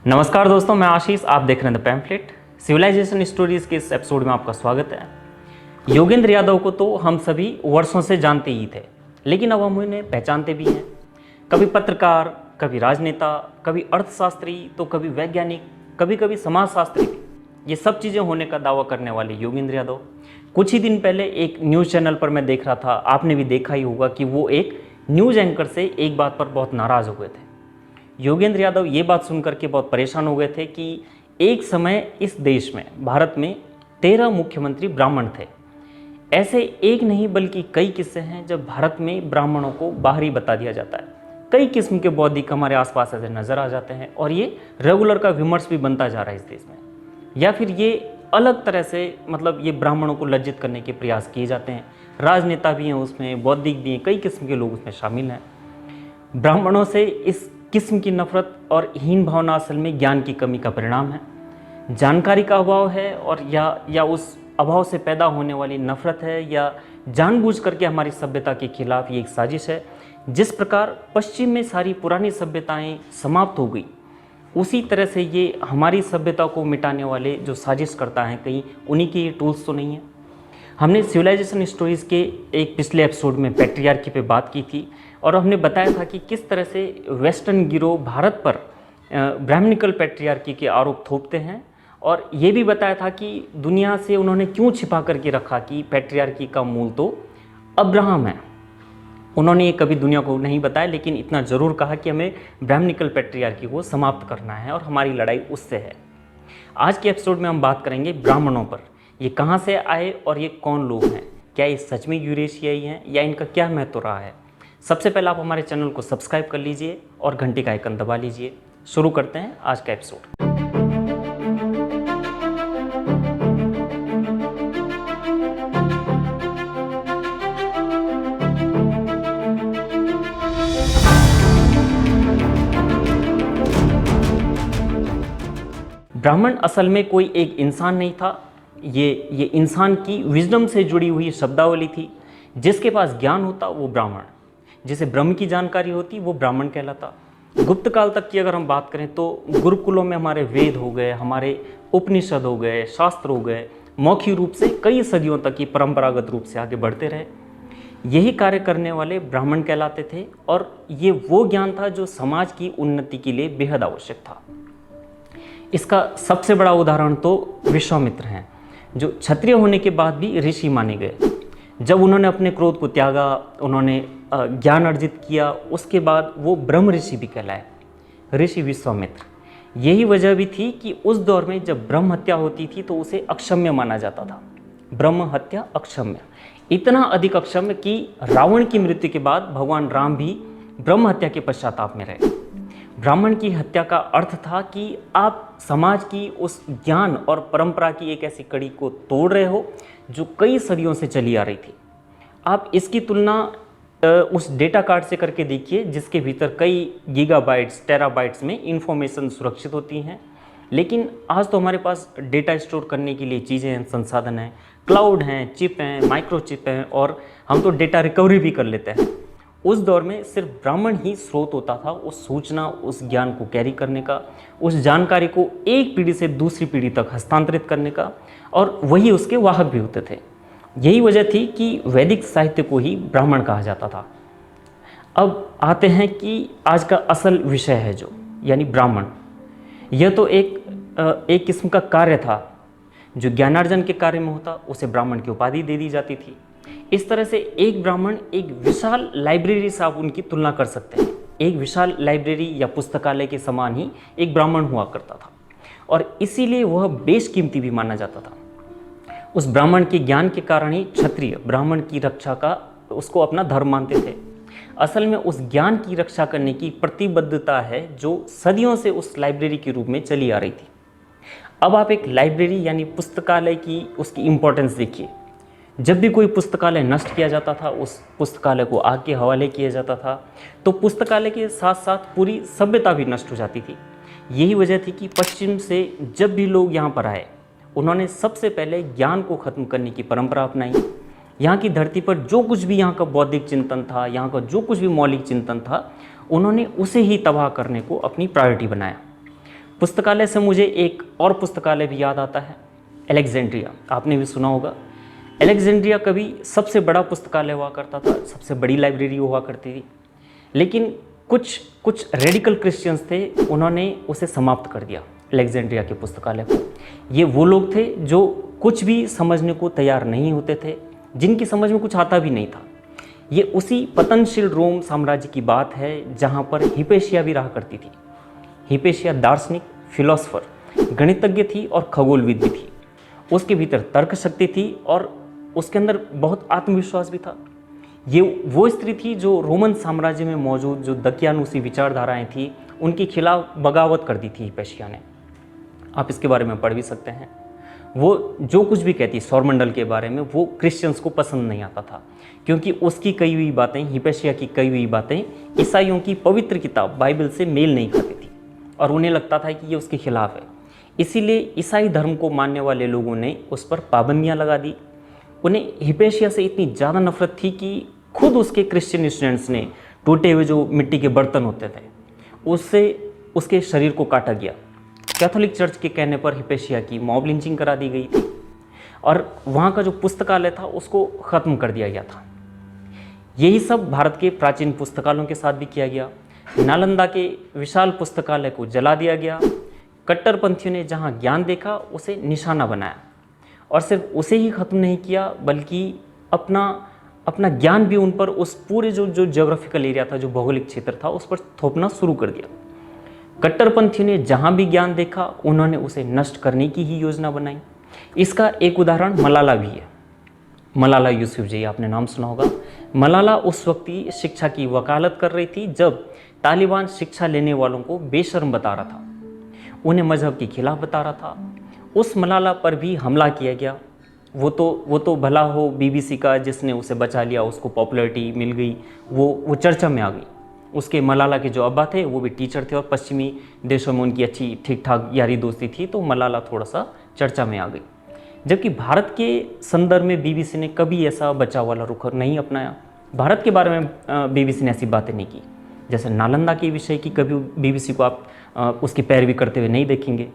नमस्कार दोस्तों, मैं आशीष। आप देख रहे हैं द पैम्फलेट सिविलाइजेशन स्टोरीज के इस एपिसोड में आपका स्वागत है। योगेंद्र यादव को तो हम सभी वर्षों से जानते ही थे, लेकिन अब हम उन्हें पहचानते भी हैं। कभी पत्रकार, कभी राजनेता, कभी अर्थशास्त्री, तो कभी वैज्ञानिक, कभी कभी समाजशास्त्री। ये सब चीज़ें होने का दावा करने वाले योगेंद्र यादव कुछ ही दिन पहले एक न्यूज़ चैनल पर मैं देख रहा था, आपने भी देखा ही होगा कि वो एक न्यूज़ एंकर से एक बात पर बहुत नाराज़ हो गए थे। योगेंद्र यादव ये बात सुनकर के बहुत परेशान हो गए थे कि एक समय इस देश में, भारत में 13 मुख्यमंत्री ब्राह्मण थे। ऐसे एक नहीं बल्कि कई किस्से हैं जब भारत में ब्राह्मणों को बाहरी बता दिया जाता है। कई किस्म के बौद्धिक हमारे आसपास ऐसे नज़र आ जाते हैं और ये रेगुलर का विमर्श भी बनता जा रहा है इस देश में, या फिर ये अलग तरह से ये ब्राह्मणों को लज्जित करने के प्रयास किए जाते हैं। राजनेता भी हैं उसमें, बौद्धिक भी हैं, कई किस्म के लोग उसमें शामिल हैं। ब्राह्मणों से इस किस्म की नफरत और हीन भावना असल में ज्ञान की कमी का परिणाम है, जानकारी का अभाव है, और या उस अभाव से पैदा होने वाली नफरत है, या जानबूझ करके हमारी सभ्यता के खिलाफ ये एक साजिश है। जिस प्रकार पश्चिम में सारी पुरानी सभ्यताएं समाप्त हो गई, उसी तरह से ये हमारी सभ्यता को मिटाने वाले जो साजिश करता है, कहीं उन्हीं के ये टूल्स तो नहीं है। हमने सिविलाइजेशन स्टोरीज़ के एक पिछले एपिसोड में पैट्रियार्की पे बात की थी, और हमने बताया था कि किस तरह से वेस्टर्न गिरोह भारत पर ब्राह्मणिकल पैट्रियार्की के आरोप थोपते हैं, और ये भी बताया था कि दुनिया से उन्होंने क्यों छिपा करके रखा कि पैट्रियार्की का मूल तो अब्राहम है। उन्होंने ये कभी दुनिया को नहीं बताया, लेकिन इतना ज़रूर कहा कि हमें ब्राह्मणिकल पैट्रियार्की को समाप्त करना है और हमारी लड़ाई उससे है। आज के एपिसोड में हम बात करेंगे ब्राह्मणों पर। ये कहाँ से आए और ये कौन लोग हैं? क्या ये सच में यूरेशियाई हैं या इनका क्या महत्व रहा है? सबसे पहले आप हमारे चैनल को सब्सक्राइब कर लीजिए और घंटी का आइकन दबा लीजिए। शुरू करते हैं आज का एपिसोड। ब्राह्मण असल में कोई एक इंसान नहीं था, ये इंसान की विजडम से जुड़ी हुई शब्दावली थी। जिसके पास ज्ञान होता वो ब्राह्मण, जिसे ब्रह्म की जानकारी होती वो ब्राह्मण कहलाता। गुप्त काल तक की अगर हम बात करें तो गुरुकुलों में हमारे वेद हो गए, हमारे उपनिषद हो गए, शास्त्र हो गए, मौखिक रूप से कई सदियों तक ही परंपरागत रूप से आगे बढ़ते रहे। यही कार्य करने वाले ब्राह्मण कहलाते थे, और ये वो ज्ञान था जो समाज की उन्नति के लिए बेहद आवश्यक था। इसका सबसे बड़ा उदाहरण तो विश्वामित्र हैं, जो क्षत्रिय होने के बाद भी ऋषि माने गए। जब उन्होंने अपने क्रोध को त्यागा, उन्होंने ज्ञान अर्जित किया, उसके बाद वो ब्रह्म ऋषि भी कहलाए, ऋषि विश्वामित्र। यही वजह भी थी कि उस दौर में जब ब्रह्म हत्या होती थी तो उसे अक्षम्य माना जाता था। ब्रह्म हत्या अक्षम्य, इतना अधिक अक्षम्य कि रावण की मृत्यु के बाद भगवान राम भी ब्रह्म हत्या के पश्चाताप में रहे। ब्राह्मण की हत्या का अर्थ था कि आप समाज की उस ज्ञान और परंपरा की एक ऐसी कड़ी को तोड़ रहे हो जो कई सदियों से चली आ रही थी। आप इसकी तुलना उस डेटा कार्ड से करके देखिए, जिसके भीतर कई गीगाबाइट्स, टेराबाइट्स में इंफॉर्मेशन सुरक्षित होती हैं। लेकिन आज तो हमारे पास डेटा स्टोर करने के लिए चीज़ें हैं, संसाधन हैं, क्लाउड हैं, चिप हैं, माइक्रोचिप हैं, और हम तो डेटा रिकवरी भी कर लेते हैं। उस दौर में सिर्फ ब्राह्मण ही स्रोत होता था उस सूचना, उस ज्ञान को कैरी करने का, उस जानकारी को एक पीढ़ी से दूसरी पीढ़ी तक हस्तांतरित करने का, और वही उसके वाहक भी होते थे। यही वजह थी कि वैदिक साहित्य को ही ब्राह्मण कहा जाता था। अब आते हैं कि आज का असल विषय है जो, यानी ब्राह्मण। यह तो एक किस्म का कार्य था जो ज्ञानार्जन के कार्य में होता, उसे ब्राह्मण की उपाधि दे दी जाती थी। इस तरह से एक ब्राह्मण एक विशाल लाइब्रेरी से आप उनकी तुलना कर सकते हैं। एक विशाल लाइब्रेरी या पुस्तकालय के समान ही एक ब्राह्मण हुआ करता था, और इसीलिए वह बेशकीमती भी माना जाता था। उस ब्राह्मण के ज्ञान के कारण ही क्षत्रिय ब्राह्मण की रक्षा का उसको अपना धर्म मानते थे। असल में उस ज्ञान की रक्षा करने की प्रतिबद्धता है जो सदियों से उस लाइब्रेरी के रूप में चली आ रही थी। अब आप एक लाइब्रेरी यानी पुस्तकालय की उसकी इम्पोर्टेंस देखिए। जब भी कोई पुस्तकालय नष्ट किया जाता था, उस पुस्तकालय को आग के हवाले किया जाता था, तो पुस्तकालय के साथ साथ पूरी सभ्यता भी नष्ट हो जाती थी। यही वजह थी कि पश्चिम से जब भी लोग यहाँ पर आए, उन्होंने सबसे पहले ज्ञान को ख़त्म करने की परंपरा अपनाई। यहाँ की धरती पर जो कुछ भी यहाँ का बौद्धिक चिंतन था, यहाँ का जो कुछ भी मौलिक चिंतन था, उन्होंने उसे ही तबाह करने को अपनी प्रायोरिटी बनाया। पुस्तकालय से मुझे एक और पुस्तकालय भी याद आता है, अलेक्जेंड्रिया। आपने भी सुना होगा। अलेक्जेंड्रिया कभी सबसे बड़ा पुस्तकालय हुआ करता था, सबसे बड़ी लाइब्रेरी हुआ करती थी, लेकिन कुछ कुछ रेडिकल क्रिश्चियंस थे, उन्होंने उसे समाप्त कर दिया, अलेक्जेंड्रिया के पुस्तकालय को। ये वो लोग थे जो कुछ भी समझने को तैयार नहीं होते थे, जिनकी समझ में कुछ आता भी नहीं था। ये उसी पतनशील रोम साम्राज्य की बात है जहाँ पर हिपेशिया भी रहा करती थी। हिपेशिया दार्शनिक, फिलोसफर, गणितज्ञ थी और खगोलविद भी थी। उसके भीतर तर्क शक्ति थी और उसके अंदर बहुत आत्मविश्वास भी था। ये वो स्त्री थी जो रोमन साम्राज्य में मौजूद जो दकियानुसी विचारधाराएं थी उनके खिलाफ बगावत कर दी थी हिपेशिया ने। आप इसके बारे में पढ़ भी सकते हैं। वो जो कुछ भी कहती सौरमंडल के बारे में, वो क्रिश्चियंस को पसंद नहीं आता था, क्योंकि उसकी कही हुई बातें, हिपेशिया की कही हुई बातें ईसाइयों की पवित्र किताब बाइबल से मेल नहीं खाती थी और उन्हें लगता था कि ये उसके खिलाफ है। इसीलिए ईसाई धर्म को मानने वाले लोगों ने उस पर पाबंदियां लगा दी। उन्हें हिपेशिया से इतनी ज़्यादा नफरत थी कि खुद उसके क्रिश्चियन स्टूडेंट्स ने टूटे हुए जो मिट्टी के बर्तन होते थे उससे उसके शरीर को काटा गया। कैथोलिक चर्च के कहने पर हिपेशिया की मॉब लिंचिंग करा दी गई थी और वहाँ का जो पुस्तकालय था उसको ख़त्म कर दिया गया था। यही सब भारत के प्राचीन पुस्तकालयों के साथ भी किया गया। नालंदा के विशाल पुस्तकालय को जला दिया गया। कट्टरपंथियों ने जहाँ ज्ञान देखा उसे निशाना बनाया और सिर्फ उसे ही ख़त्म नहीं किया बल्कि अपना ज्ञान भी उन पर, उस पूरे जो ज्योग्राफिकल एरिया था, जो भौगोलिक क्षेत्र था, उस पर थोपना शुरू कर दिया। कट्टरपंथियों ने जहाँ भी ज्ञान देखा उन्होंने उसे नष्ट करने की ही योजना बनाई। इसका एक उदाहरण मलाला भी है। मलाला यूसुफजई, आपने नाम सुना होगा। मलाला उस वक्त ही शिक्षा की वकालत कर रही थी जब तालिबान शिक्षा लेने वालों को बेशर्म बता रहा था, उन्हें मजहब के खिलाफ बता रहा था। उस मलाला पर भी हमला किया गया। वो तो भला हो बीबीसी का जिसने उसे बचा लिया, उसको पॉपुलैरिटी मिल गई, वो चर्चा में आ गई। उसके मलाला के जो अब्बा थे वो भी टीचर थे और पश्चिमी देशों में उनकी अच्छी ठीक ठाक यारी दोस्ती थी, तो मलाला थोड़ा सा चर्चा में आ गई। जबकि भारत के संदर्भ में बीबीसी ने कभी ऐसा बचाव वाला रुख नहीं अपनाया। भारत के बारे में बीबीसी ने ऐसी बातें नहीं की। जैसे नालंदा के विषय की कभी बीबीसी को आप उसकी पैरवी करते हुए नहीं देखेंगे।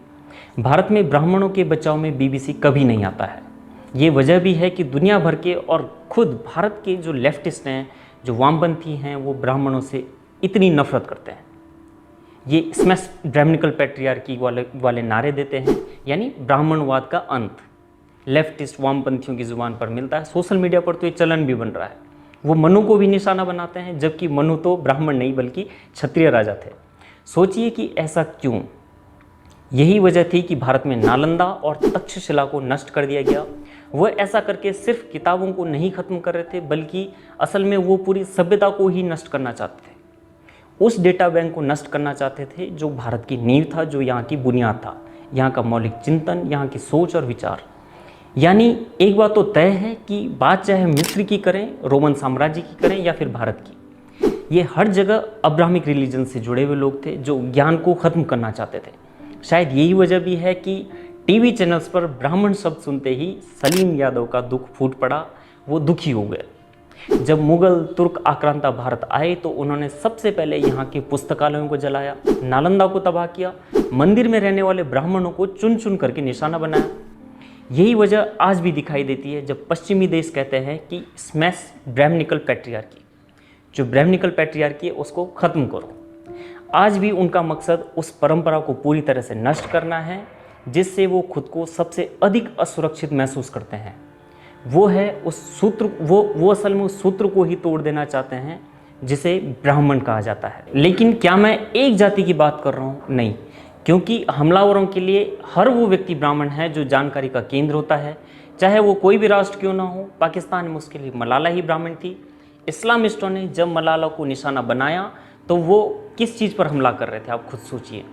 भारत में ब्राह्मणों के बचाव में बीबीसी कभी नहीं आता है। ये वजह भी है कि दुनिया भर के और खुद भारत के जो लेफ्टिस्ट हैं, जो वामपंथी हैं, वो ब्राह्मणों से इतनी नफरत करते हैं। ये स्मैश ब्राह्मणिकल पैट्रियार्की वाले नारे देते हैं, यानी ब्राह्मणवाद का अंत लेफ्टिस्ट वामपंथियों की जुबान पर मिलता है। सोशल मीडिया पर तो ये चलन भी बन रहा है। वो मनु को भी निशाना बनाते हैं, जबकि मनु तो ब्राह्मण नहीं बल्कि क्षत्रिय राजा थे। सोचिए कि ऐसा क्यों। यही वजह थी कि भारत में नालंदा और तक्षशिला को नष्ट कर दिया गया। वह ऐसा करके सिर्फ किताबों को नहीं खत्म कर रहे थे, बल्कि असल में वो पूरी सभ्यता को ही नष्ट करना चाहते थे। उस डेटा बैंक को नष्ट करना चाहते थे जो भारत की नींव था, जो यहाँ की बुनियाद था, यहाँ का मौलिक चिंतन, यहाँ की सोच और विचार। यानी एक बात तो तय है कि बात चाहे मिस्र की करें, रोमन साम्राज्य की करें या फिर भारत की, ये हर जगह अब्राहमिक रिलीजन से जुड़े हुए लोग थे जो ज्ञान को ख़त्म करना चाहते थे। शायद यही वजह भी है कि टीवी चैनल्स पर ब्राह्मण शब्द सुनते ही सलीम यादव का दुख फूट पड़ा। वो दुखी हो गए। जब मुगल तुर्क आक्रांता भारत आए तो उन्होंने सबसे पहले यहाँ के पुस्तकालयों को जलाया, नालंदा को तबाह किया, मंदिर में रहने वाले ब्राह्मणों को चुन चुन करके निशाना बनाया। यही वजह आज भी दिखाई देती है जब पश्चिमी देश कहते हैं कि स्मैश ब्राह्मणिकल पैट्रियार्की, जो ब्राह्मणिकल पैट्रियार्की है उसको ख़त्म करो। आज भी उनका मकसद उस परंपरा को पूरी तरह से नष्ट करना है जिससे वो खुद को सबसे अधिक असुरक्षित महसूस करते हैं। वो है उस सूत्र, वो असल में उस सूत्र को ही तोड़ देना चाहते हैं जिसे ब्राह्मण कहा जाता है। लेकिन क्या मैं एक जाति की बात कर रहा हूँ? नहीं, क्योंकि हमलावरों के लिए हर वो व्यक्ति ब्राह्मण है जो जानकारी का केंद्र होता है, चाहे वो कोई भी राष्ट्र क्यों ना हो। पाकिस्तान में उसके लिए मलाला ही ब्राह्मण थी। इस्लामिस्टों ने जब मलाला को निशाना बनाया तो वो किस चीज़ पर हमला कर रहे थे, आप खुद सोचिए।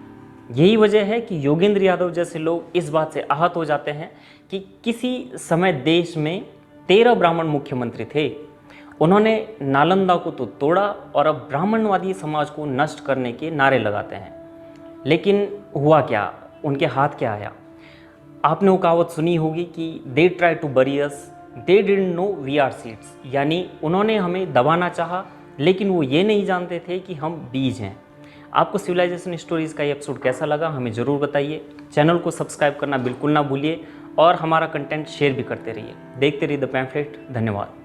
यही वजह है कि योगेंद्र यादव जैसे लोग इस बात से आहत हो जाते हैं कि किसी समय देश में 13 ब्राह्मण मुख्यमंत्री थे, उन्होंने नालंदा को तो तोड़ा और अब ब्राह्मणवादी समाज को नष्ट करने के नारे लगाते हैं। लेकिन हुआ क्या, उनके हाथ क्या आया? आपने वो कहावत सुनी होगी कि दे try to bury us, they didn't know we are seeds, यानी उन्होंने हमें दबाना चाहा लेकिन वो ये नहीं जानते थे कि हम बीज हैं। आपको सिविलाइजेशन स्टोरीज़ का ये एपिसोड कैसा लगा हमें ज़रूर बताइए। चैनल को सब्सक्राइब करना बिल्कुल ना भूलिए और हमारा कंटेंट शेयर भी करते रहिए। देखते रहिए द पैम्फलेट। धन्यवाद।